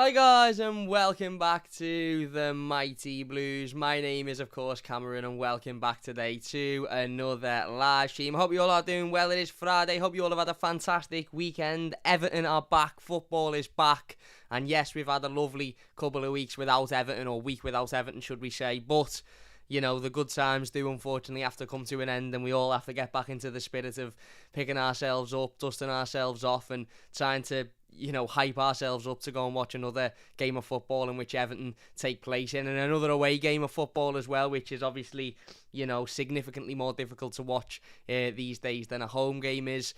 Hi guys, and welcome back to the Mighty Blues. My name is of course Cameron, and welcome back today to another live stream. Hope you all are doing well. It is Friday. Hope you all have had a fantastic weekend. Everton are back, football is back, and yes, we've had a lovely couple of weeks without Everton, or week without Everton should we say, but you know, the good times do unfortunately have to come to an end, and we all have to get back into the spirit of picking ourselves up, dusting ourselves off, and trying to, you know, hype ourselves up to go and watch another game of football in which Everton take place in, and another away game of football as well, which is obviously, you know, significantly more difficult to watch these days than a home game is.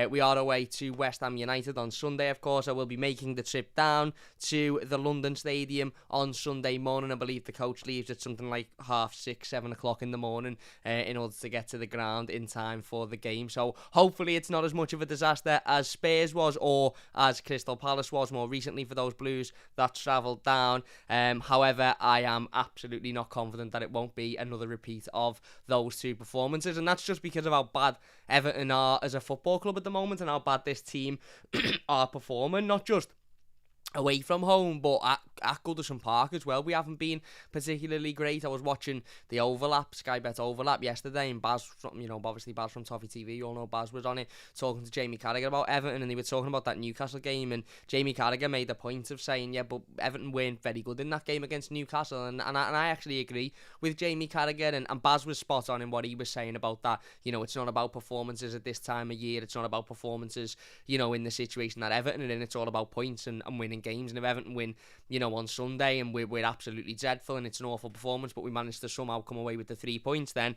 We are away to West Ham United on Sunday, of course. I will be making the trip down to the London Stadium on Sunday morning. I believe the coach leaves at something like 6:30, 7 o'clock in the morning in order to get to the ground in time for the game. So hopefully it's not as much of a disaster as Spurs was, or as Crystal Palace was more recently for those Blues that travelled down. However, I am absolutely not confident that it won't be another repeat of those two performances, and that's just because of how bad Everton are as a football club at the moment, and how bad this team are performing, not just away from home, but at Goodison Park as well. We haven't been particularly great. I was watching the overlap, Sky Bet overlap yesterday, and Baz from, you know, obviously Baz from Toffee TV, you all know Baz was on it, talking to Jamie Carragher about Everton, and they were talking about that Newcastle game, and Jamie Carragher made a point of saying, yeah, but Everton weren't very good in that game against Newcastle, and I actually agree with Jamie Carragher, and Baz was spot on in what he was saying about that. You know, it's not about performances at this time of year, it's not about performances, you know, in the situation that Everton are in, it's all about points and winning games. And if Everton win, you know, on Sunday, and we're absolutely dreadful and it's an awful performance, but we managed to somehow come away with the 3 points, then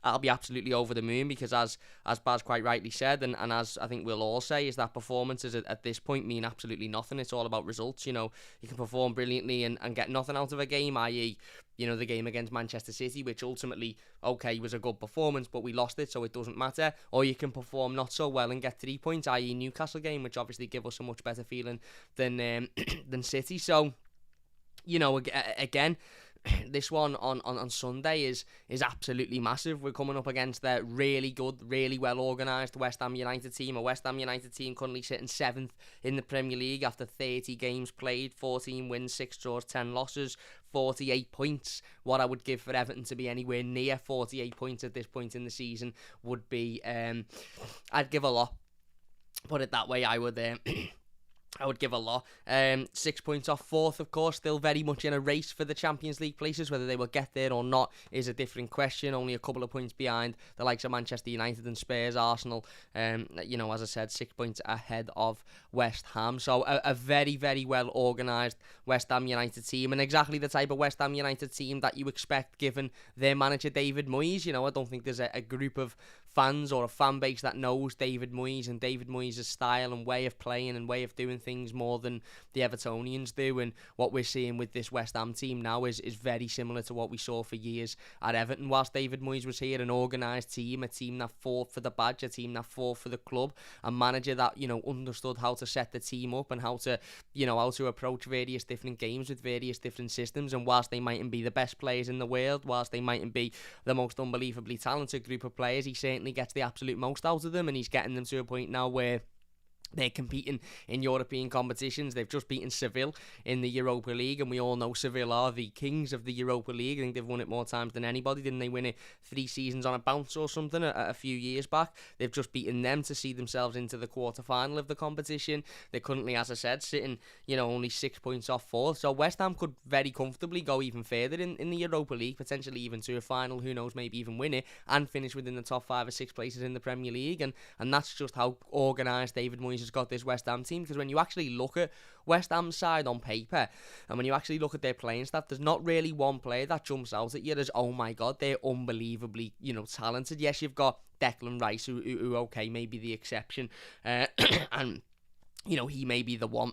I'll be absolutely over the moon, because as Baz quite rightly said, and as I think we'll all say, is that performances at this point mean absolutely nothing. It's all about results. You know, you can perform brilliantly and get nothing out of a game, i.e., you know, the game against Manchester City, which ultimately, okay, was a good performance, but we lost it, so it doesn't matter. Or you can perform not so well and get 3 points, i.e. Newcastle game, which obviously give us a much better feeling than City. So, you know, again, this one on Sunday is absolutely massive. We're coming up against a really good, really well organised West Ham United team. A West Ham United team currently sitting 7th in the Premier League after 30 games played, 14 wins, 6 draws, 10 losses, 48 points. What I would give for Everton to be anywhere near 48 points at this point in the season would be, I'd give a lot. Put it that way, I would give a lot. 6 points off 4th, of course, still very much in a race for the Champions League places. Whether they will get there or not is a different question. Only a couple of points behind the likes of Manchester United and Spurs, Arsenal. You know, as I said, 6 points ahead of West Ham. So a very, very well organised West Ham United team, and exactly the type of West Ham United team that you expect given their manager David Moyes. You know, I don't think there's a group of fans or a fan base that knows David Moyes and David Moyes' style and way of playing and way of doing things more than the Evertonians do. And what we're seeing with this West Ham team now is very similar to what we saw for years at Everton whilst David Moyes was here. An organised team, a team that fought for the badge, a team that fought for the club, a manager that, you know, understood how to set the team up and how to, you know, how to approach various different games with various different systems. And whilst they mightn't be the best players in the world, whilst they mightn't be the most unbelievably talented group of players, he certainly gets the absolute most out of them, and he's getting them to a point now where they're competing in European competitions. They've just beaten Seville in the Europa League, and we all know Seville are the kings of the Europa League. I think they've won it more times than anybody. Didn't they win it 3 seasons on a bounce or something a few years back? They've just beaten them to see themselves into the quarter-final of the competition. They're currently, as I said, sitting, you know, only 6 points off 4th. So West Ham could very comfortably go even further in the Europa League, potentially even to a final, who knows, maybe even win it, and finish within the top 5 or 6 places in the Premier League. And that's just how organised David Moyes has got this West Ham team, because when you actually look at West Ham's side on paper, and when you actually look at their playing staff, there's not really one player that jumps out at you as, oh my god, they're unbelievably, you know, talented. Yes, you've got Declan Rice, who okay, maybe the exception, and, you know, he may be the one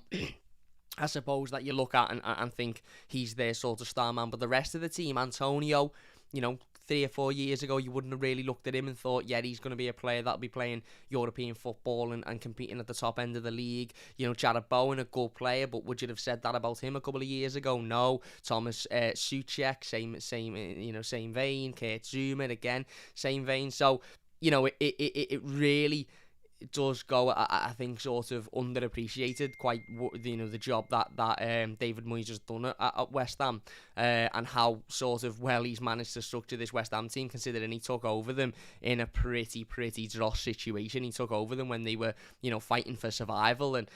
I suppose that you look at and think he's their sort of star man, but the rest of the team, Antonio, you know, 3 or 4 years ago, you wouldn't have really looked at him and thought, yeah, he's going to be a player that'll be playing European football and competing at the top end of the league. You know, Jared Bowen, a good player, but would you have said that about him a couple of years ago? No. Thomas Souček, same vein. Kurt Zuma, again, same vein. So, you know, it really does go, I think, sort of underappreciated quite, the job that David Moyes has done at West Ham, and how sort of well he's managed to structure this West Ham team, considering he took over them in a pretty dross situation. He took over them when they were, fighting for survival, and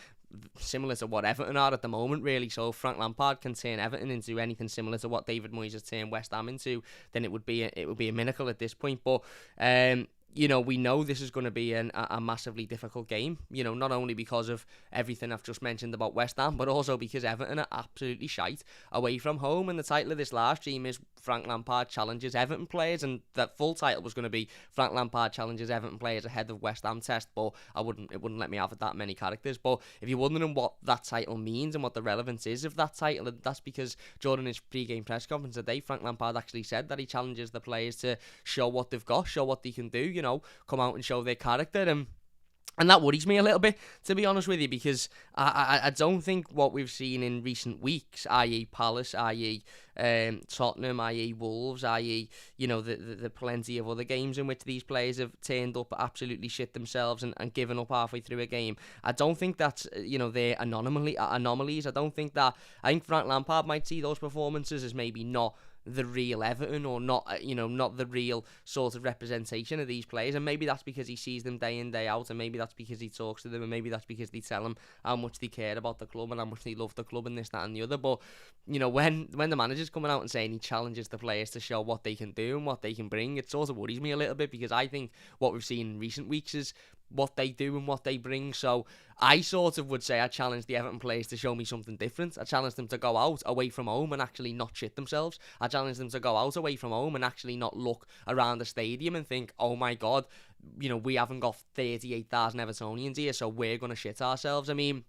similar to what Everton are at the moment, really. So if Frank Lampard can turn Everton into anything similar to what David Moyes has turned West Ham into, then it would be a miracle at this point. But we know this is going to be a massively difficult game, not only because of everything I've just mentioned about West Ham, but also because Everton are absolutely shite away from home. And the title of this live stream is Frank Lampard challenges Everton players, and that full title was going to be Frank Lampard challenges Everton players ahead of West Ham test, but it wouldn't let me have it that many characters. But if you're wondering what that title means and what the relevance is of that title, that's because during his pre-game press conference today, Frank Lampard actually said that he challenges the players to show what they've got, show what they can do, come out and show their character. And that worries me a little bit, to be honest with you, because I don't think what we've seen in recent weeks, i.e. Palace, i.e. Tottenham, i.e. Wolves, i.e. the plenty of other games in which these players have turned up, absolutely shit themselves and given up halfway through a game. I don't think that's, they're anomalies. I think Frank Lampard might see those performances as maybe not the real Everton, or not the real sort of representation of these players, and maybe that's because he sees them day in, day out, and maybe that's because he talks to them, and maybe that's because they tell him how much they care about the club and how much they love the club and this, that and the other. But when the manager's coming out and saying he challenges the players to show what they can do and what they can bring, it sort of worries me a little bit, because I think what we've seen in recent weeks is what they do and what they bring. So I sort of would say I challenge the Everton players to show me something different. I challenge them to go out away from home and actually not shit themselves. I challenge them to go out away from home and actually not look around the stadium and think, oh my God, we haven't got 38,000 Evertonians here, so we're going to shit ourselves. I mean,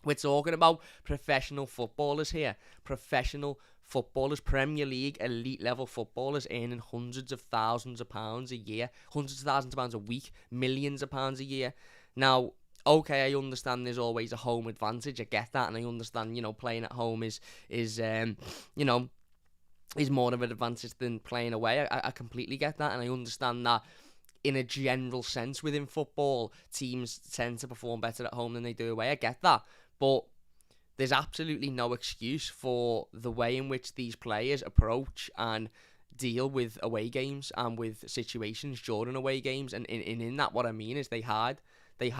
we're talking about professional footballers here. Professional footballers, Premier League, elite level footballers earning hundreds of thousands of pounds a year, hundreds of thousands of pounds a week, millions of pounds a year. Now, okay, I understand there's always a home advantage. I get that, and I understand, playing at home is more of an advantage than playing away. I completely get that, and I understand that in a general sense within football, teams tend to perform better at home than they do away. I get that, but there's absolutely no excuse for the way in which these players approach and deal with away games and with situations during away games. And in that, what I mean is they hide, they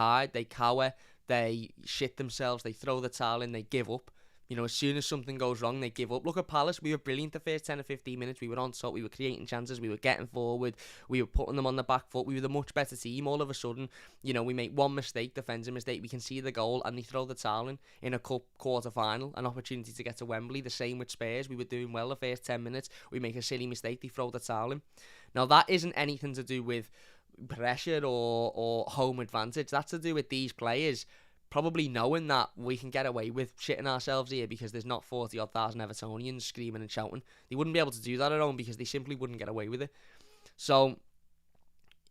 cower, they shit themselves, they throw the towel in, they give up. As soon as something goes wrong, they give up. Look at Palace. We were brilliant the first 10 or 15 minutes. We were on top. We were creating chances. We were getting forward. We were putting them on the back foot. We were the much better team. All of a sudden, we make one mistake, defensive mistake. We can see the goal, and they throw the towel in a cup quarter-final, an opportunity to get to Wembley. The same with Spurs. We were doing well the first 10 minutes. We make a silly mistake. They throw the towel in. Now, that isn't anything to do with pressure or home advantage. That's to do with these players probably knowing that we can get away with shitting ourselves here because there's not 40,000 Evertonians screaming and shouting. They wouldn't be able to do that at home because they simply wouldn't get away with it. So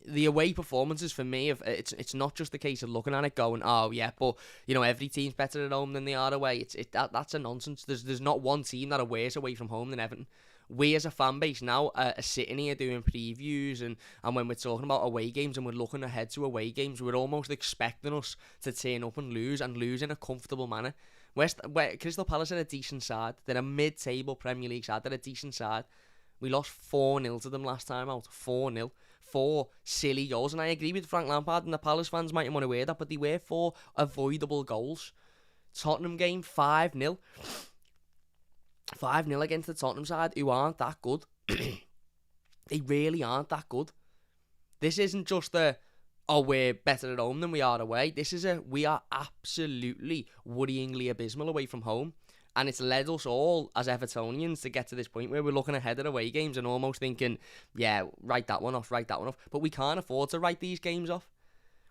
the away performances for me, it's not just the case of looking at it going, oh yeah, but every team's better at home than they are away. That's a nonsense. There's not one team that are worse away from home than Everton. We as a fan base now are sitting here doing previews, and when we're talking about away games and we're looking ahead to away games, we're almost expecting us to turn up and lose in a comfortable manner. Crystal Palace are a decent side. They're a mid-table Premier League side. They're a decent side. We lost 4-0 to them last time out. 4-0. 4 silly goals. And I agree with Frank Lampard, and the Palace fans might want to wear that, but they were 4 avoidable goals. Tottenham game, 5-0. 5-0 against the Tottenham side, who aren't that good. They really aren't that good. This isn't just we're better at home than we are away. This is we are absolutely worryingly abysmal away from home. And it's led us all, as Evertonians, to get to this point where we're looking ahead at away games and almost thinking, yeah, write that one off. But we can't afford to write these games off.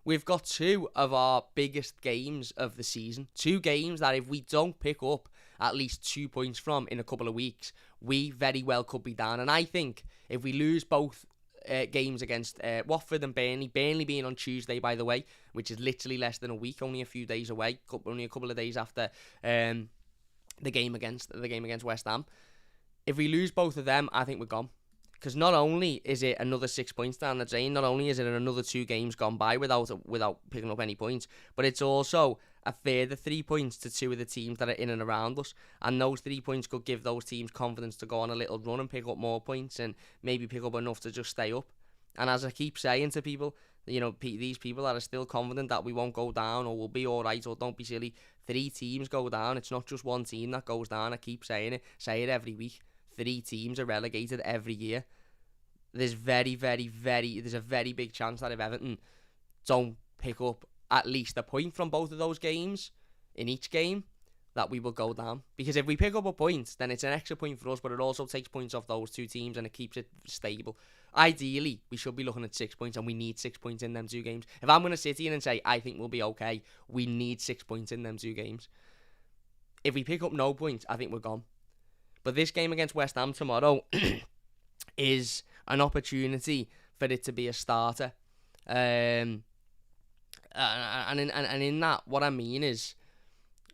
We've got 2 of our biggest games of the season. 2 games that if we don't pick up at least 2 points from in a couple of weeks, we very well could be down. And I think if we lose both games against Watford and Burnley being on Tuesday, by the way, which is literally less than a week, only a few days away, only a couple of days after the game against West Ham. If we lose both of them, I think we're gone. Because not only is it another 6 points down the drain, not only is it another 2 games gone by without picking up any points, but it's also a further 3 points to 2 of the teams that are in and around us. And those 3 points could give those teams confidence to go on a little run and pick up more points and maybe pick up enough to just stay up. And as I keep saying to people, these people that are still confident that we won't go down or we'll be alright or don't be silly, 3 teams go down. It's not just 1 team that goes down. I keep saying it. Say it every week. 3 teams are relegated every year. There's a very big chance that if Everton don't pick up at least a point from both of those games in each game, that we will go down. Because if we pick up a point, then it's an extra point for us, but it also takes points off those 2 teams and it keeps it stable. Ideally, we should be looking at 6 points, and we need 6 points in them 2 games. If I'm going to sit here and say, I think we'll be okay, we need 6 points in them 2 games. If we pick up no points, I think we're gone. But this game against West Ham tomorrow is an opportunity for it to be a starter. And in that, what I mean is,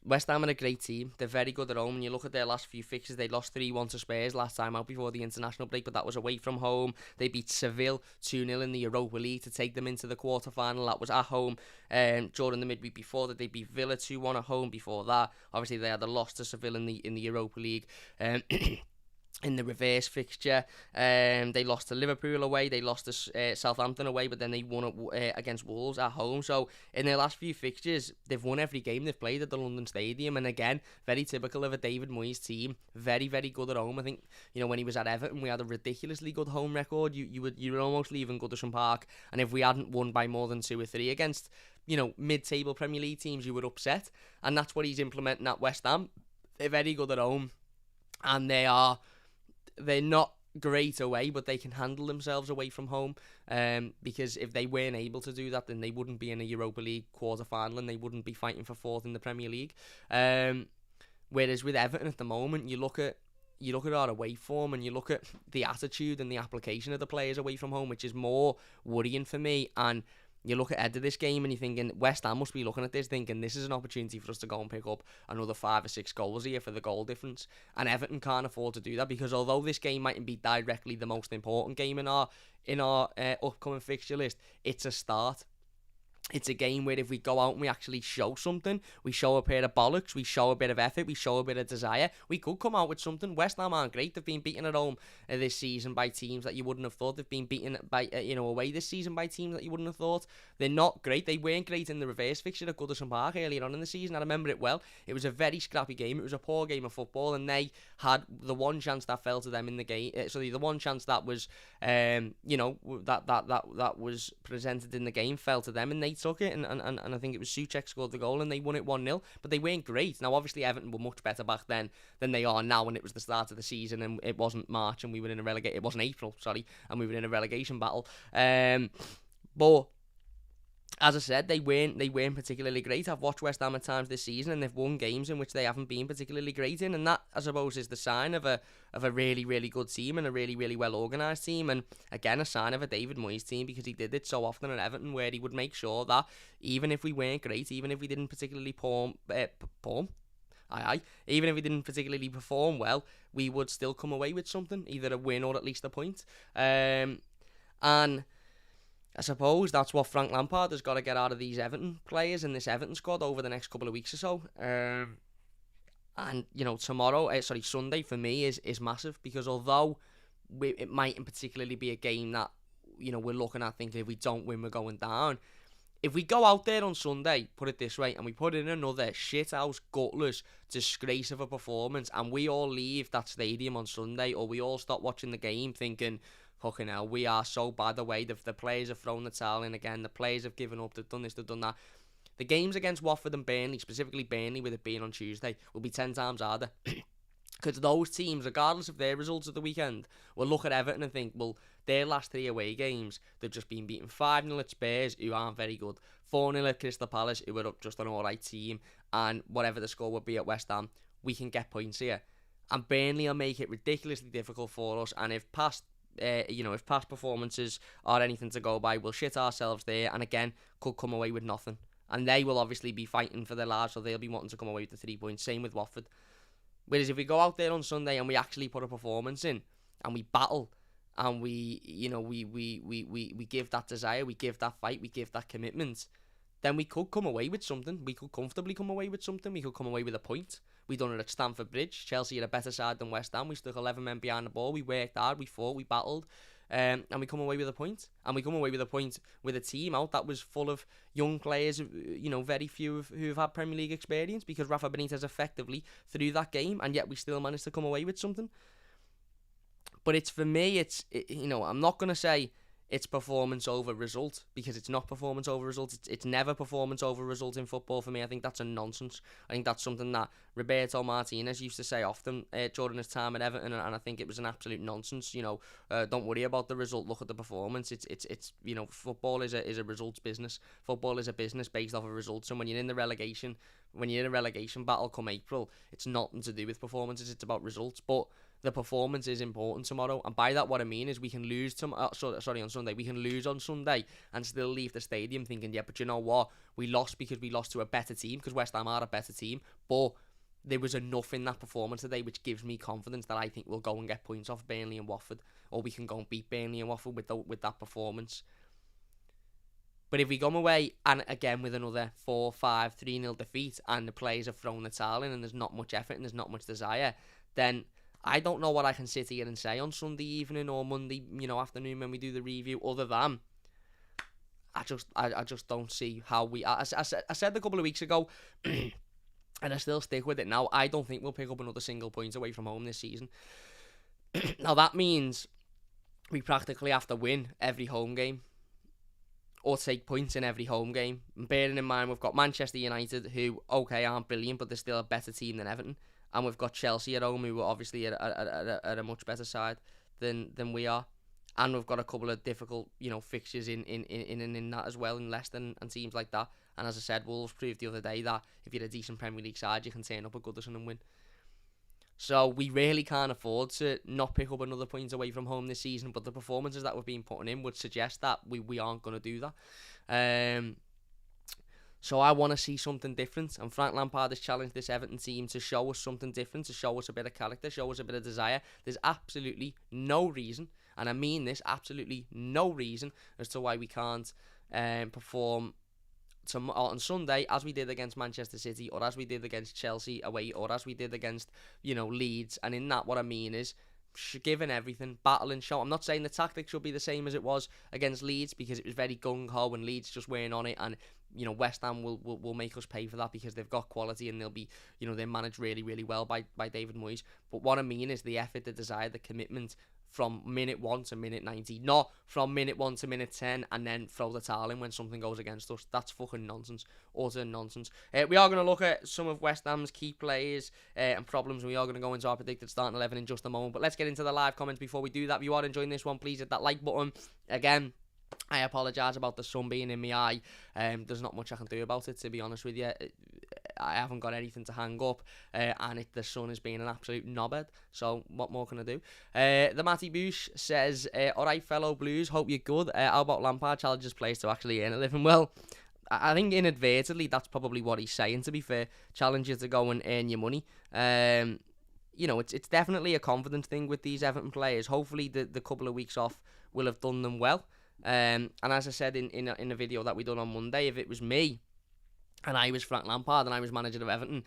West Ham are a great team. They're very good at home. When you look at their last few fixtures, they lost 3-1 to Spurs last time out before the international break, but that was away from home. They beat Seville 2-0 in the Europa League to take them into the quarter-final. That was at home during the midweek before that. They beat Villa 2-1 at home before that. Obviously, they had a loss to Seville in the Europa League. In the reverse fixture, they lost to Liverpool away, they lost to Southampton away, but then they won against Wolves at home. So in their last few fixtures, they've won every game they've played at the London Stadium, and again, very typical of a David Moyes team. Very good at home. I think when he was at Everton, we had a ridiculously good home record. You would almost leave in Goodison Park, and if we hadn't won by more than 2 or 3 against mid-table Premier League teams, you were upset, and that's what he's implementing at West Ham. They're very good at home, and they're not great away, but they can handle themselves away from home. Because if they weren't able to do that, then they wouldn't be in a Europa League quarter-final and they wouldn't be fighting for 4th in the Premier League. Whereas with Everton at the moment, you look at our away form and you look at the attitude and the application of the players away from home, which is more worrying for me. And you look ahead of this game and you're thinking, West Ham must be looking at this thinking this is an opportunity for us to go and pick up another 5 or 6 goals here for the goal difference. And Everton can't afford to do that, because although this game mightn't be directly the most important game in our upcoming fixture list, it's a start. It's a game where if we go out and we actually show something, we show a pair of bollocks, we show a bit of effort, we show a bit of desire, we could come out with something. West Ham aren't great. They've been beaten at home this season by teams that you wouldn't have thought. They've been beaten by away this season by teams that you wouldn't have thought. They're not great. They weren't great in the reverse fixture at Goodison Park earlier on in the season. I remember it well. It was a very scrappy game. It was a poor game of football, and they had the one chance that fell to them in the game. The one chance that was that was presented in the game fell to them, and they took it, and I think it was Souček scored the goal, and they won it 1-0, but they weren't great. Now, obviously, Everton were much better back then than they are now, when it was the start of the season, and it wasn't March, and we were in it wasn't April, sorry, and we were in a relegation battle. But as I said, they weren't particularly great. I've watched West Ham at times this season, and they've won games in which they haven't been particularly great in, and that, I suppose, is the sign of a really, really good team and a really, really well organised team, and again, a sign of a David Moyes team, because he did it so often at Everton, where he would make sure that even if we weren't great, even if we didn't particularly even if we didn't particularly perform well, we would still come away with something, either a win or at least a point. And I suppose that's what Frank Lampard has got to get out of these Everton players and this Everton squad over the next couple of weeks or so. And Sunday for me is massive, because although it mightn't particularly be a game that we're looking at thinking if we don't win we're going down. If we go out there on Sunday, put it this way, and we put in another shithouse, gutless disgrace of a performance, and we all leave that stadium on Sunday, or we all stop watching the game thinking, fucking hell, we are so bad the way the players have thrown the towel in again, the players have given up, they've done this, they've done that. The games against Watford and Burnley, specifically Burnley with it being on Tuesday, will be 10 times harder. Because those teams, regardless of their results of the weekend, will look at Everton and think, well, their last 3 away games, they've just been beaten 5-0 at Spurs, who aren't very good, 4-0 at Crystal Palace, who are just an alright team, and whatever the score would be at West Ham, we can get points here. And Burnley will make it ridiculously difficult for us, and if past performances are anything to go by, we'll shit ourselves there, and again, could come away with nothing. And they will obviously be fighting for their lives, so they'll be wanting to come away with the 3 points. Same with Watford. Whereas if we go out there on Sunday and we actually put a performance in, and we battle, and we give that desire, we give that fight, we give that commitment, then we could come away with something. We could comfortably come away with something. We could come away with a point. We done it at Stamford Bridge. Chelsea are a better side than West Ham. We stuck 11 men behind the ball. We worked hard. We fought. We battled. And we come away with a point. And we come away with a point with a team out that was full of young players, very few who have had Premier League experience, because Rafa Benitez effectively threw that game, and yet we still managed to come away with something. But for me, I'm not going to say it's performance over result, because it's not performance over result. It's never performance over result in football for me. I think that's a nonsense. I think that's something that Roberto Martinez used to say often during his time at Everton, and I think it was an absolute nonsense. Don't worry about the result, look at the performance. It's football is a results business. Football is a business based off of results, and when you're in a relegation battle come April, it's nothing to do with performances, it's about results. But the performance is important tomorrow, and by that what I mean is we can lose on Sunday. We can lose on Sunday and still leave the stadium thinking, yeah, but you know what? We lost because we lost to a better team, because West Ham are a better team. But there was enough in that performance today which gives me confidence that I think we'll go and get points off Burnley and Watford, or we can go and beat Burnley and Watford with that performance. But if we come away and again with another 4-5, 3-0 defeat, and the players have thrown the towel in and there's not much effort and there's not much desire, then I don't know what I can sit here and say on Sunday evening or Monday, afternoon when we do the review, other than I just don't see how we. I said a couple of weeks ago, and I still stick with it now. I don't think we'll pick up another single point away from home this season. Now that means we practically have to win every home game, or take points in every home game. And bearing in mind we've got Manchester United, who aren't brilliant, but they're still a better team than Everton. And we've got Chelsea at home, who are obviously at a much better side than we are. And we've got a couple of difficult, fixtures in that as well, in Leicester and teams like that. And as I said, Wolves proved the other day that if you're a decent Premier League side, you can turn up at Goodison and win. So we really can't afford to not pick up another point away from home this season. But the performances that we've been putting in would suggest that we aren't going to do that. So I want to see something different, and Frank Lampard has challenged this Everton team to show us something different, to show us a bit of character, show us a bit of desire. There's absolutely no reason, and I mean this, absolutely no reason as to why we can't perform on Sunday as we did against Manchester City, or as we did against Chelsea away, or as we did against Leeds. And in that, what I mean is giving everything, battling, show. I'm not saying the tactics should be the same as it was against Leeds, because it was very gung-ho and Leeds just weren't on it, and West Ham will make us pay for that because they've got quality and they'll be, they're managed really, really well by David Moyes. But what I mean is the effort, the desire, the commitment from minute 1 to minute 90, not from minute 1 to minute 10 and then throw the towel in when something goes against us. That's fucking nonsense. Utter nonsense. We are going to look at some of West Ham's key players and problems, and we are going to go into our predicted starting 11 in just a moment. But let's get into the live comments before we do that. If you are enjoying this one, please hit that like button. Again, I apologise about the sun being in my eye. There's not much I can do about it, to be honest with you. I haven't got anything to hang up, and the sun is being an absolute knobhead, so what more can I do? TheMightyBlues says, alright fellow Blues, hope you're good. How about Lampard challenges players to actually earn a living? Well, I think inadvertently that's probably what he's saying, to be fair. Challenge you to go and earn your money. It's definitely a confidence thing with these Everton players. Hopefully the couple of weeks off will have done them well. And as I said in a video that we done on Monday, if it was me and I was Frank Lampard and I was manager of Everton,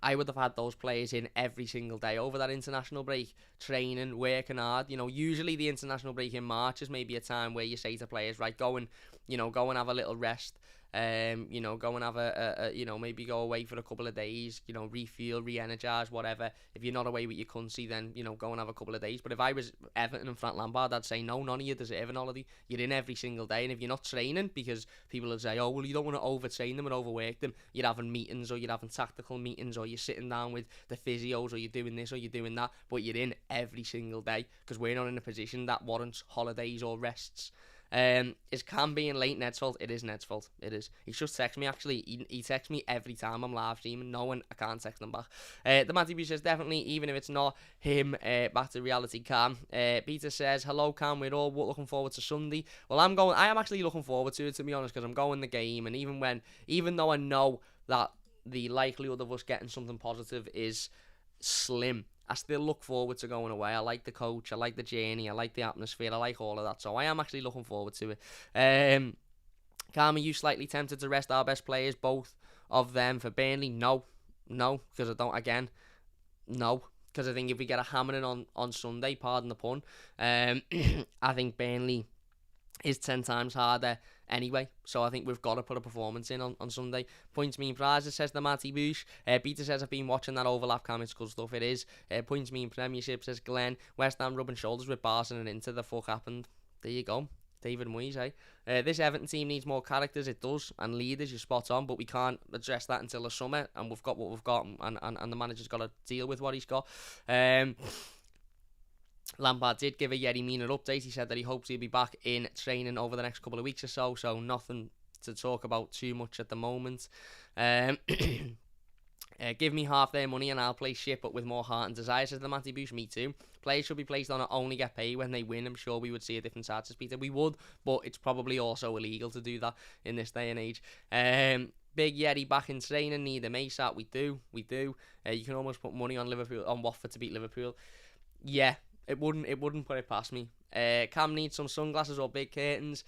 I would have had those players in every single day over that international break, training, working hard. Usually the international break in March is maybe a time where you say to players, right, go and have a little rest. Go and have maybe go away for a couple of days, refuel, re-energise, whatever. If you're not away with your country, then, go and have a couple of days. But if I was Everton and Frank Lampard, I'd say, no, none of you deserve an holiday. You're in every single day. And if you're not training, because people would say, oh, well, you don't want to overtrain them and overwork them. You're having meetings, or you're having tactical meetings, or you're sitting down with the physios, or you're doing this, or you're doing that. But you're in every single day, because we're not in a position that warrants holidays or rests. Is Cam being late Ned's fault? It is Ned's fault. It is. He just texts me, actually. He texts me every time I'm live streaming. No one, I can't text him back. The TheMightyBlues says, definitely, even if it's not him, back to reality, Cam. Peter says, hello, Cam. We're all looking forward to Sunday. Well, I am actually looking forward to it, to be honest, because I'm going the game. And even though I know that the likelihood of us getting something positive is slim, I still look forward to going away. I like the coach, I like the journey, I like the atmosphere, I like all of that. So I am actually looking forward to it. Calm, are you slightly tempted to rest our best players, both of them, for Burnley? No, because I don't. Again, no, because I think if we get a hammering on Sunday, pardon the pun, I think Burnley is 10 times harder anyway. So I think we've got to put a performance in on Sunday. Points mean prizes, says the Matty Boosh. Peter says, I've been watching that overlap cam, it's good stuff, it is. Points mean Premiership, says Glenn. West Ham rubbing shoulders with Barson and Inter, the fuck happened. There you go. David Moyes, this Everton team needs more characters, it does, and leaders, you're spot on, but we can't address that until the summer, and we've got what we've got, and the manager's got to deal with what he's got. Lampard did give a Yerry Mina update. He said that he hopes he'll be back in training over the next couple of weeks or so, so nothing to talk about too much at the moment. Give me half their money and I'll play shit, but with more heart and desire, says the Matty Boosh. Me too. Players should be placed on it, only get paid when they win. I'm sure we would see a different side to Peter. We would, but it's probably also illegal to do that in this day and age. Big Yerry back in training, need him ASAP. We do. You can almost put money on Watford to beat Liverpool. Yeah, it wouldn't put it past me. Cam needs some sunglasses or big curtains.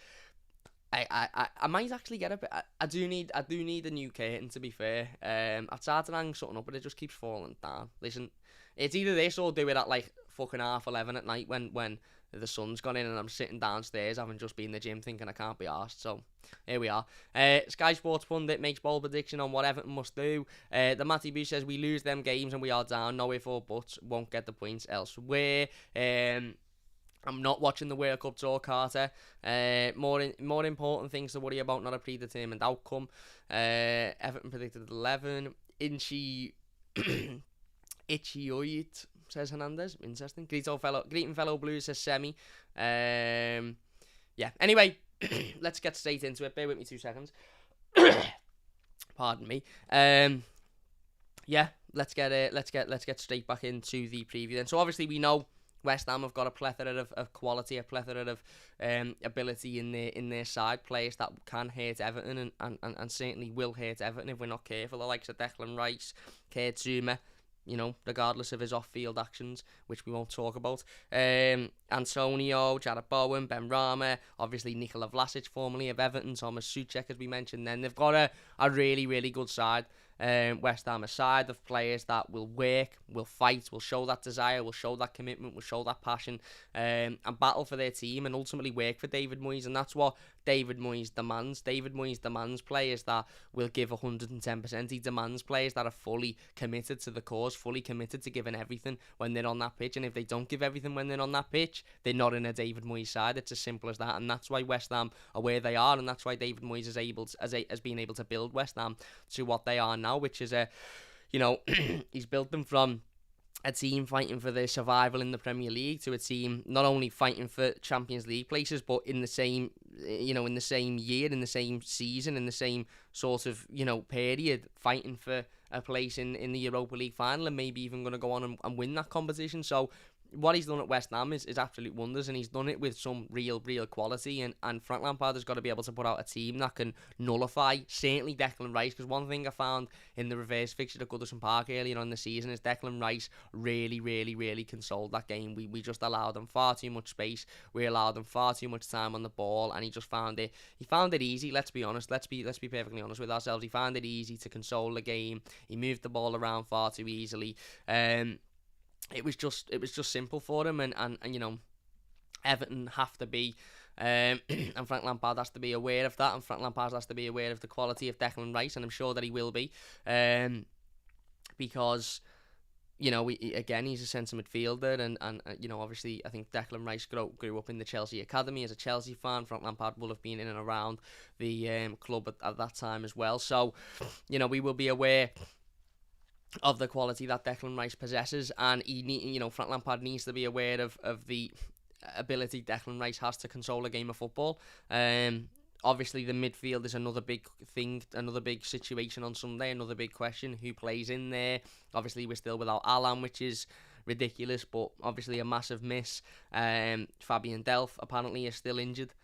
I might actually get a bit. I do need a new curtain, to be fair. I've tried to hang something up, but it just keeps falling down. Listen, it's either this or do it at like fucking 11:30 at night when the sun's gone in and I'm sitting downstairs having just been in the gym thinking I can't be arsed. So here we are. Sky Sports Pundit makes bold prediction on what Everton must do. The Matty B says we lose them games and we are down. No if or buts. Won't get the points elsewhere. I'm not watching the World Cup tour, Carter. More important things to worry about, not a predetermined outcome. Everton predicted 11. Itchy says Hernandez. Interesting. Greeting fellow Blues, says Semi. Yeah. Anyway, let's get straight into it. Bear with me 2 seconds. Pardon me. Yeah. Let's get straight back into the preview then. So obviously we know West Ham have got a plethora of quality, a plethora of ability in their side, players that can hurt Everton and certainly will hurt Everton if we're not careful. The likes of Declan Rice, Kurt Zouma, regardless of his off-field actions, which we won't talk about. Antonio, Jarrett Bowen, Ben Rama, obviously Nikola Vlasic, formerly of Everton, Thomas Souček, as we mentioned. Then they've got a really, really good side. West Ham, a side of players that will work, will fight, will show that desire, will show that commitment, will show that passion, and battle for their team and ultimately work for David Moyes. And that's what David Moyes demands. David Moyes demands players that will give 110%. He demands players that are fully committed to the cause, fully committed to giving everything when they're on that pitch. And if they don't give everything when they're on that pitch, they're not in a David Moyes side. It's as simple as that. And that's why West Ham are where they are, and that's why David Moyes has been able to build West Ham to what they are now, which is he's built them from a team fighting for their survival in the Premier League to a team not only fighting for Champions League places, but in the same in the same year, in the same season, in the same sort of period, fighting for a place in the Europa League final, and maybe even going to go on and win that competition. So what he's done at West Ham is absolute wonders, and he's done it with some real quality, and Frank Lampard has got to be able to put out a team that can nullify certainly Declan Rice, because one thing I found in the reverse fixture at Goodison Park earlier on in the season is Declan Rice really consoled that game. We just allowed him far too much space, we allowed him far too much time on the ball, and he just found it easy. Let's be honest, let's be perfectly honest with ourselves. He found it easy to console the game. He moved the ball around far too easily. It was just simple for him, and Everton have to be, and Frank Lampard has to be aware of that, and Frank Lampard has to be aware of the quality of Declan Rice, and I'm sure that he will be, because again, he's a centre midfielder, and obviously I think Declan Rice grew up in the Chelsea academy as a Chelsea fan. Frank Lampard will have been in and around the club at that time as well, so we will be aware of the quality that Declan Rice possesses, and Frank Lampard needs to be aware of the ability Declan Rice has to control a game of football. Obviously the midfield is another big thing, another big situation on Sunday, another big question: who plays in there? Obviously we're still without Alan, which is ridiculous, but obviously a massive miss. Fabian Delph apparently is still injured.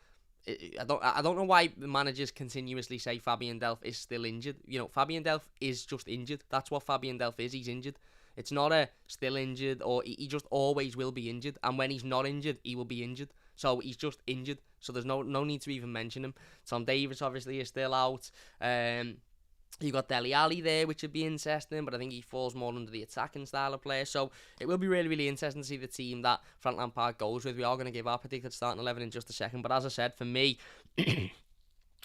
I don't know why the managers continuously say Fabian Delph is still injured. Fabian Delph is just injured. That's what Fabian Delph is. He's injured. It's not a still injured, or he just always will be injured. And when he's not injured, he will be injured. So he's just injured. So there's no need to even mention him. Tom Davies obviously is still out. You got Dele Alli there, which would be interesting, but I think he falls more under the attacking style of player. So it will be really, really interesting to see the team that Frank Lampard goes with. We are going to give our predicted starting 11 in just a second. But as I said, for me,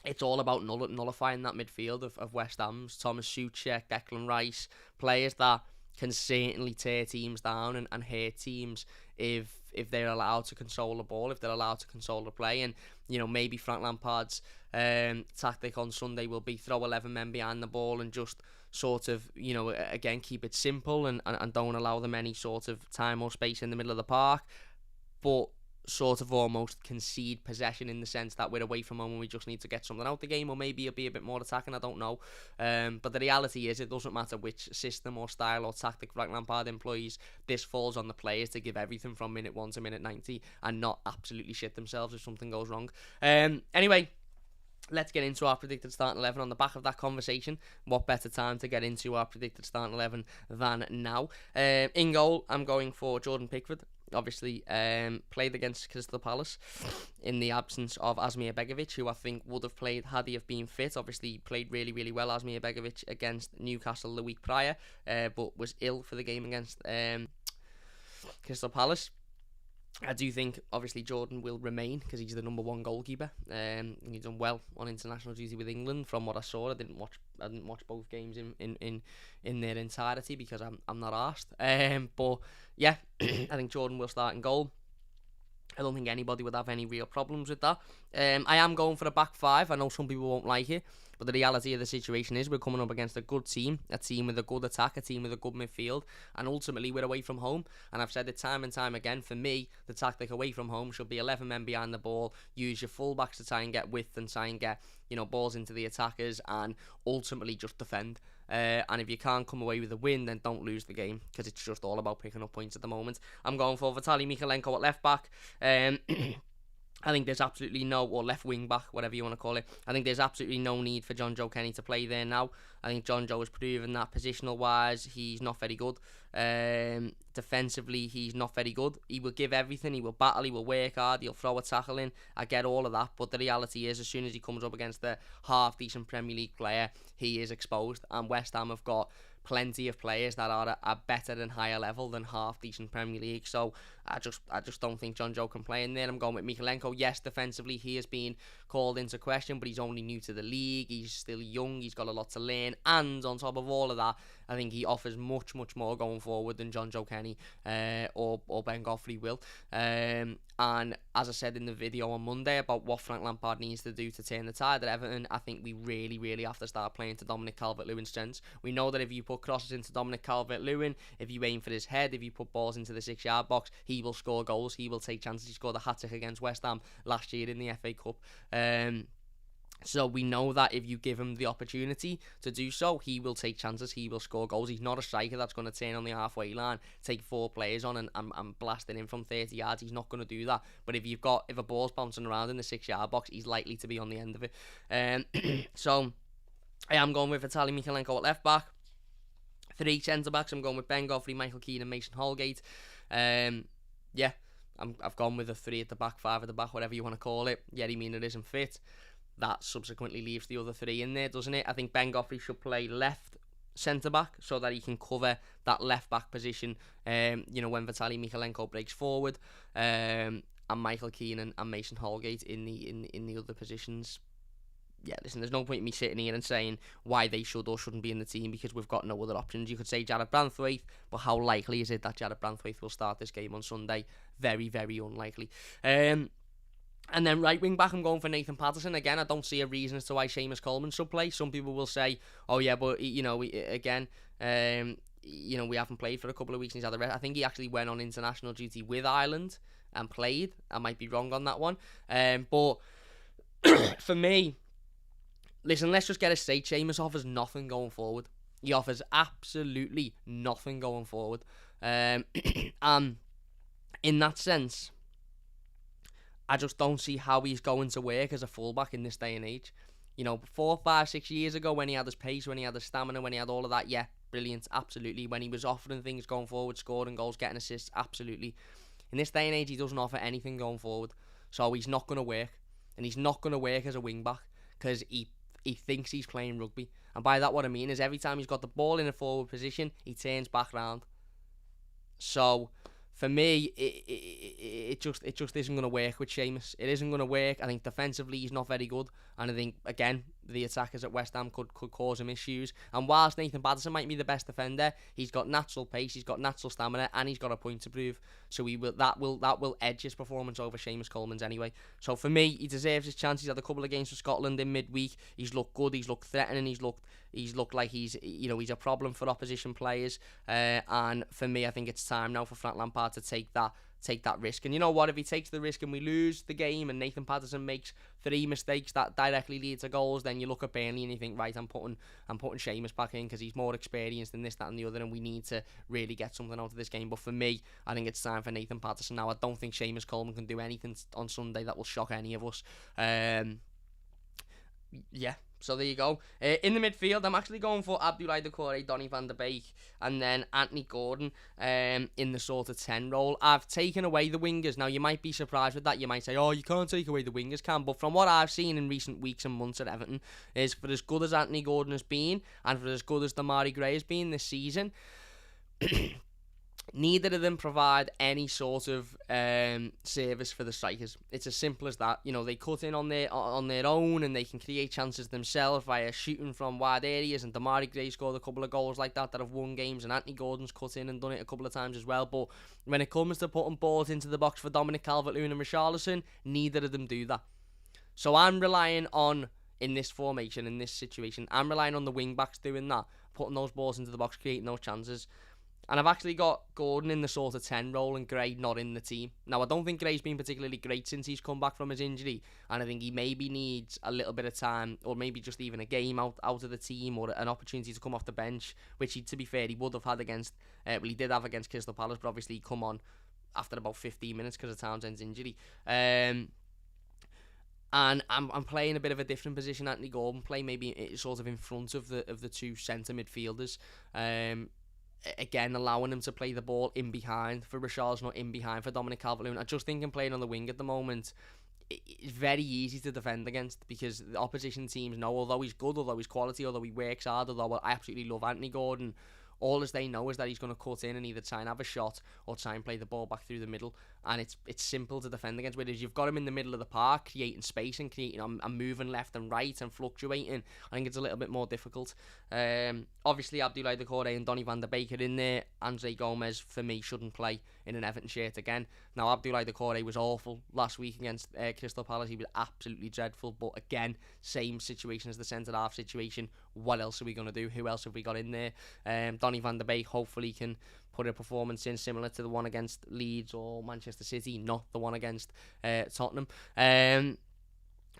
it's all about nullifying that midfield of West Ham's. Thomas Souček, Declan Rice, players that can certainly tear teams down and hurt teams if they're allowed to control the ball, if they're allowed to control the play. And, maybe Frank Lampard's tactic on Sunday will be throw 11 men behind the ball and just sort of, again, keep it simple and don't allow them any sort of time or space in the middle of the park. But sort of almost concede possession in the sense that we're away from home and we just need to get something out the game, or maybe it'll be a bit more attacking, I don't know. But the reality is, it doesn't matter which system or style or tactic Frank Lampard employs, this falls on the players to give everything from minute 1 to minute 90 and not absolutely shit themselves if something goes wrong. Anyway, let's get into our predicted starting 11 on the back of that conversation. What better time to get into our predicted starting 11 than now? In goal, I'm going for Jordan Pickford. Obviously, played against Crystal Palace in the absence of Asmir Begovic, who I think would have played had he have been fit. Obviously, played really, really well, Asmir Begovic, against Newcastle the week prior, but was ill for the game against Crystal Palace. I do think, obviously, Jordan will remain because he's the number one goalkeeper. He's done well on international duty with England. From what I saw, I didn't watch both games in their entirety because I'm not arsed. But yeah, I think Jordan will start in goal. I don't think anybody would have any real problems with that. I am going for a back five. I know some people won't like it, but the reality of the situation is we're coming up against a good team, a team with a good attack, a team with a good midfield, and ultimately we're away from home. And I've said it time and time again, for me, the tactic away from home should be 11 men behind the ball, use your fullbacks to try and get width and try and get, balls into the attackers, and ultimately just defend. And if you can't come away with a win, then don't lose the game, because it's just all about picking up points at the moment. I'm going for Vitaly Mykolenko at left back. I think there's absolutely no, or left wing back, whatever you want to call it. I think there's absolutely no need for John Joe Kenny to play there now. I think John Joe has proven that positional wise, he's not very good. Defensively, he's not very good. He will give everything. He will battle. He will work hard. He'll throw a tackle in. I get all of that. But the reality is, as soon as he comes up against a half-decent Premier League player, he is exposed. And West Ham have got plenty of players that are at better and higher level than half-decent Premier League. So I just don't think John Joe can play in there. I'm going with Mykolenko. Yes, defensively, he has been called into question, but he's only new to the league. He's still young. He's got a lot to learn. And on top of all of that, I think he offers much, much more going forward than John Joe Kenny or Ben Godfrey will. And as I said in the video on Monday about what Frank Lampard needs to do to turn the tide at Everton, I think we really, really have to start playing to Dominic Calvert-Lewin's strengths. We know that if you put crosses into Dominic Calvert-Lewin, if you aim for his head, if you put balls into the 6-yard box, he will score goals, he will take chances. He scored a hat-trick against West Ham last year in the FA Cup. So we know that if you give him the opportunity to do so, he will take chances, he will score goals. He's not a striker that's going to turn on the halfway line, take 4 players on and blast it in from 30 yards. He's not going to do that. But if a ball's bouncing around in the 6-yard box, he's likely to be on the end of it. So I am going with Vitaly Mykolenko at left back. 3 centre-backs, I'm going with Ben Godfrey, Michael Keane and Mason Holgate. Yeah, I've gone with a 3 at the back, 5 at the back, whatever you want to call it. Yerry Mina isn't fit. That subsequently leaves the other 3 in there, doesn't it? I think Ben Godfrey should play left centre-back so that he can cover that left-back position, when Vitaly Mykolenko breaks forward, and Michael Keane and Mason Holgate in the other positions. Yeah, listen, there's no point in me sitting here and saying why they should or shouldn't be in the team because we've got no other options. You could say Jared Branthwaite, but how likely is it that Jared Branthwaite will start this game on Sunday? Very, very unlikely. And then right wing back, I'm going for Nathan Patterson. Again, I don't see a reason as to why Seamus Coleman should play. Some people will say, oh yeah, but we haven't played for a couple of weeks and he's had a rest. I think he actually went on international duty with Ireland and played. I might be wrong on that one. But for me, listen, let's just get it straight. Seamus offers nothing going forward. He offers absolutely nothing going forward. And in that sense, I just don't see how he's going to work as a fullback in this day and age. 4, 5, 6 years ago when he had his pace, when he had his stamina, when he had all of that, yeah, brilliant, absolutely. When he was offering things going forward, scoring goals, getting assists, absolutely. In this day and age, he doesn't offer anything going forward, so he's not going to work, and he's not going to work as a wing back because he thinks he's playing rugby, and by that what I mean is every time he's got the ball in a forward position, he turns back round. So for me, it just isn't going to work with Seamus. It isn't going to work. I think defensively he's not very good, and I think again the attackers at West Ham could cause him issues. And whilst Nathan Patterson might be the best defender, he's got natural pace, he's got natural stamina, and he's got a point to prove. So that will edge his performance over Seamus Coleman's anyway. So for me, he deserves his chance. He's had a couple of games for Scotland in midweek. He's looked good. He's looked threatening. He's looked like he's a problem for opposition players. And for me, I think it's time now for Frank Lampard to take that risk. And you know what? If he takes the risk and we lose the game and Nathan Patterson makes 3 mistakes that directly lead to goals, then you look at Burnley and you think, right, I'm putting Seamus back in because he's more experienced than this, that and the other, and we need to really get something out of this game. But for me, I think it's time for Nathan Patterson now. I don't think Seamus Coleman can do anything on Sunday that will shock any of us. Yeah. So there you go. In the midfield, I'm actually going for Abdoulaye Doucouré, Donny van de Beek, and then Anthony Gordon in the sort of 10 role. I've taken away the wingers. Now, you might be surprised with that. You might say, oh, you can't take away the wingers, Cam. But from what I've seen in recent weeks and months at Everton, is for as good as Anthony Gordon has been, and for as good as Damari Gray has been this season, neither of them provide any sort of service for the strikers. It's as simple as that. You know, they cut in on their own and they can create chances themselves via shooting from wide areas, and Damari Gray scored a couple of goals like that have won games, and Anthony Gordon's cut in and done it a couple of times as well. But when it comes to putting balls into the box for Dominic Calvert-Lewin and Richarlison, neither of them do that. So I'm relying on, in this formation, in this situation, I'm relying on the wing-backs doing that, putting those balls into the box, creating those chances. And I've actually got Gordon in the sort of 10 role and Gray not in the team. Now, I don't think Gray's been particularly great since he's come back from his injury, and I think he maybe needs a little bit of time, or maybe just even a game out of the team, or an opportunity to come off the bench, which he, to be fair, he would have had against, he did have against Crystal Palace, but obviously he come on after about 15 minutes because of Townsend's injury. And I'm playing a bit of a different position. Anthony Gordon play maybe sort of in front of the two centre midfielders. Again, allowing him to play the ball in behind for Richarlison, not in behind for Dominic Calvert-Lewin. I just think him playing on the wing at the moment, it's very easy to defend against, because the opposition teams know, although he's good, although he's quality, although he works hard, although I absolutely love Anthony Gordon, all as they know is that he's going to cut in and either try and have a shot or try and play the ball back through the middle, and it's simple to defend against. Whereas you've got him in the middle of the park, creating space and creating and moving left and right and fluctuating, I think it's a little bit more difficult. Obviously Abdoulaye Doucouré and Donny van de Beek are in there. Andre Gomez, for me, shouldn't play in an Everton shirt again. Now, Abdoulaye Doucouré was awful last week against Crystal Palace. He was absolutely dreadful, but again, same situation as the centre-half situation. What else are we going to do? Who else have we got in there? Donny van de Beek hopefully can put a performance in similar to the one against Leeds or Manchester City, not the one against Tottenham. And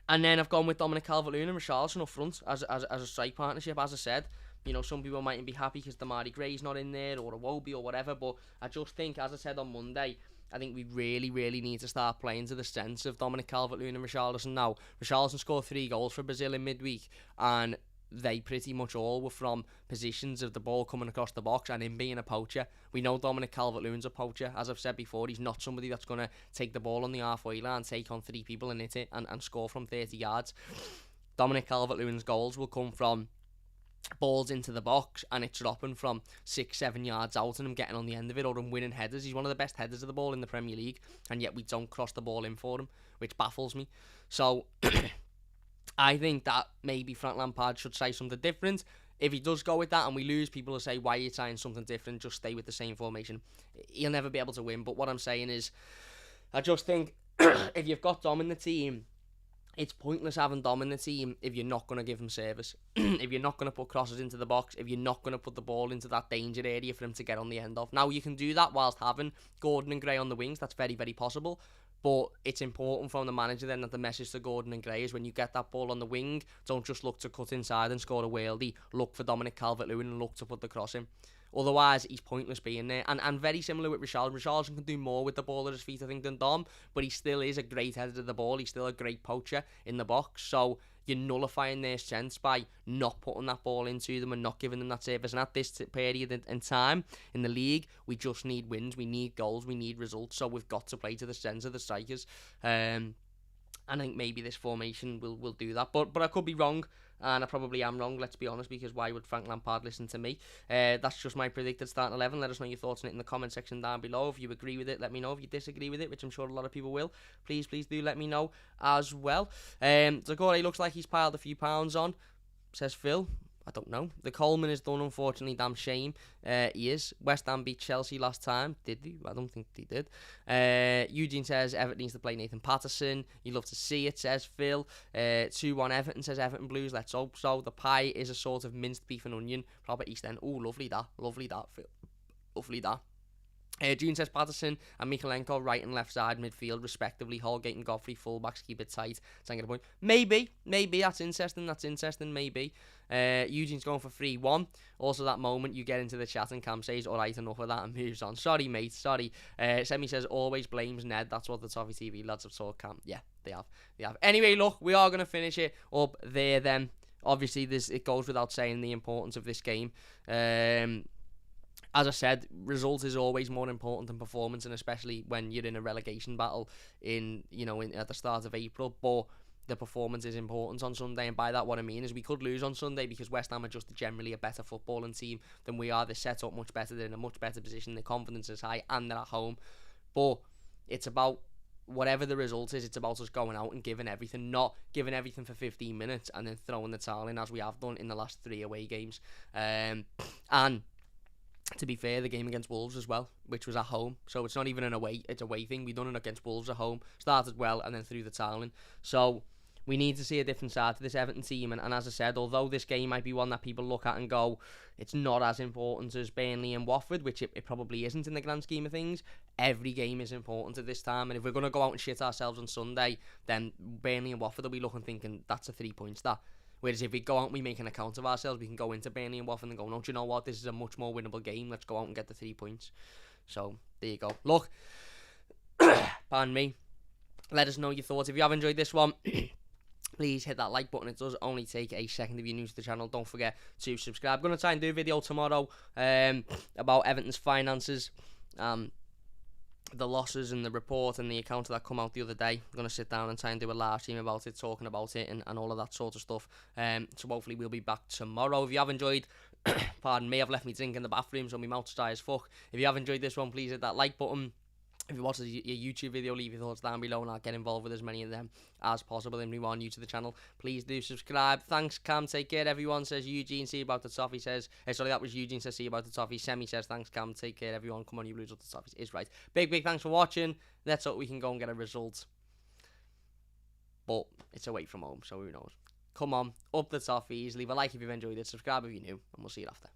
then I've gone with Dominic Calvert-Lewin and Richarlison up front as a strike partnership. As I said, you know, some people mightn't be happy because Damari Gray's not in there, or Iwobi or whatever, but I just think, as I said on Monday, I think we really, really need to start playing to the strengths of Dominic Calvert-Lewin and Richarlison now. Richarlison scored 3 goals for Brazil in midweek, and they pretty much all were from positions of the ball coming across the box and him being a poacher. We know Dominic Calvert-Lewin's a poacher. As I've said before, he's not somebody that's going to take the ball on the halfway line, take on 3 people and hit it and score from 30 yards. Dominic Calvert-Lewin's goals will come from balls into the box and it's dropping from 6-7 yards out and him getting on the end of it, or him winning headers. He's one of the best headers of the ball in the Premier League, and yet we don't cross the ball in for him, which baffles me. So I think that maybe Frank Lampard should try something different. If he does go with that and we lose, people will say, why are you trying something different? Just stay with the same formation. He'll never be able to win. But what I'm saying is, I just think if you've got Dom in the team, it's pointless having Dom in the team if you're not going to give him service. If you're not going to put crosses into the box, if you're not going to put the ball into that danger area for him to get on the end of. Now, you can do that whilst having Gordon and Gray on the wings. That's very, very possible. But it's important from the manager then that the message to Gordon and Gray is, when you get that ball on the wing, don't just look to cut inside and score a worldie. Look for Dominic Calvert-Lewin and look to put the cross in. Otherwise, he's pointless being there. And very similar with Richarlison. Richarlison can do more with the ball at his feet, I think, than Dom, but he still is a great header of the ball. He's still a great poacher in the box. So you're nullifying their strengths by not putting that ball into them and not giving them that service. And at this period in time in the league, we just need wins, we need goals, we need results. So we've got to play to the strengths of the strikers. I think maybe this formation will do that, but I could be wrong, and I probably am wrong, let's be honest, because why would Frank Lampard listen to me? That's just my predicted starting 11. Let us know your thoughts on it in the comment section down below. If you agree with it, let me know. If you disagree with it, which I'm sure a lot of people will, please do let me know as well. Zagore looks like he's piled a few pounds on, says Phil. I don't know. The Coleman is done, unfortunately. Damn shame. He is. West Ham beat Chelsea last time. Did he? I don't think they did. Eugene says Everton needs to play Nathan Patterson. You love to see it, says Phil. 2-1 Everton, says Everton Blues. Let's hope so. The pie is a sort of minced beef and onion. Proper East End. Oh, lovely that. Lovely that, Phil. Lovely that. June says Patterson and Mikalenko right and left side midfield respectively. Holgate and Godfrey fullbacks, keep it tight. Saying a point. Maybe that's interesting. Maybe. Eugene's going for 3-1. Also that moment you get into the chat and Cam says alright, enough of that, and moves on. Sorry mate, sorry. Semi says always blames Ned. That's what the Toffee TV lads have told Cam. Yeah, they have. Anyway, look, we are going to finish it up there then. Obviously it goes without saying the importance of this game. As I said, result is always more important than performance, and especially when you're in a relegation battle at the start of April. But the performance is important on Sunday, and by that what I mean is we could lose on Sunday because West Ham are just generally a better footballing team than we are. They're set up much better, they're in a much better position, their confidence is high, and they're at home. But it's about whatever the result is, it's about us going out and giving everything, not giving everything for 15 minutes and then throwing the towel in as we have done in the last 3 away games. And to be fair, the game against Wolves as well, which was at home, so it's not even an away thing. We done it against Wolves at home, started well and then threw the towel in. So we need to see a different side to this Everton team, and as I said, although this game might be one that people look at and go, it's not as important as Burnley and Watford, which it probably isn't in the grand scheme of things, every game is important at this time, and if we're going to go out and shit ourselves on Sunday, then Burnley and Watford will be looking thinking, that's a 3 points, that. Whereas if we go out and we make an account of ourselves, we can go into Burnley and Watford and go, no, do you know what? This is a much more winnable game. Let's go out and get the 3 points. So, there you go. Look, pardon me. Let us know your thoughts. If you have enjoyed this one, please hit that like button. It does only take a second if you're new to the channel. Don't forget to subscribe. I'm going to try and do a video tomorrow about Everton's finances. The losses and the report and the account that come out the other day. I'm going to sit down and try and do a live stream about it, talking about it and all of that sort of stuff. So hopefully we'll be back tomorrow. If you have enjoyed, pardon me, I've left me drink in the bathroom so my mouth's dry as fuck. If you have enjoyed this one, please hit that like button. If you watch your YouTube video, leave your thoughts down below and I'll get involved with as many of them as possible. And if you are new to the channel, please do subscribe. Thanks, Cam. Take care, everyone. Says Eugene. See you about the toffee. Says, sorry, that was Eugene. Says, see you about the toffee. Semi says, thanks, Cam. Take care, everyone. Come on, you Blues up the toffees. Is right. Big thanks for watching. Let's hope we can go and get a result. But it's away from home, so who knows. Come on, up the toffees. Leave a like if you've enjoyed it. Subscribe if you're new. And we'll see you after.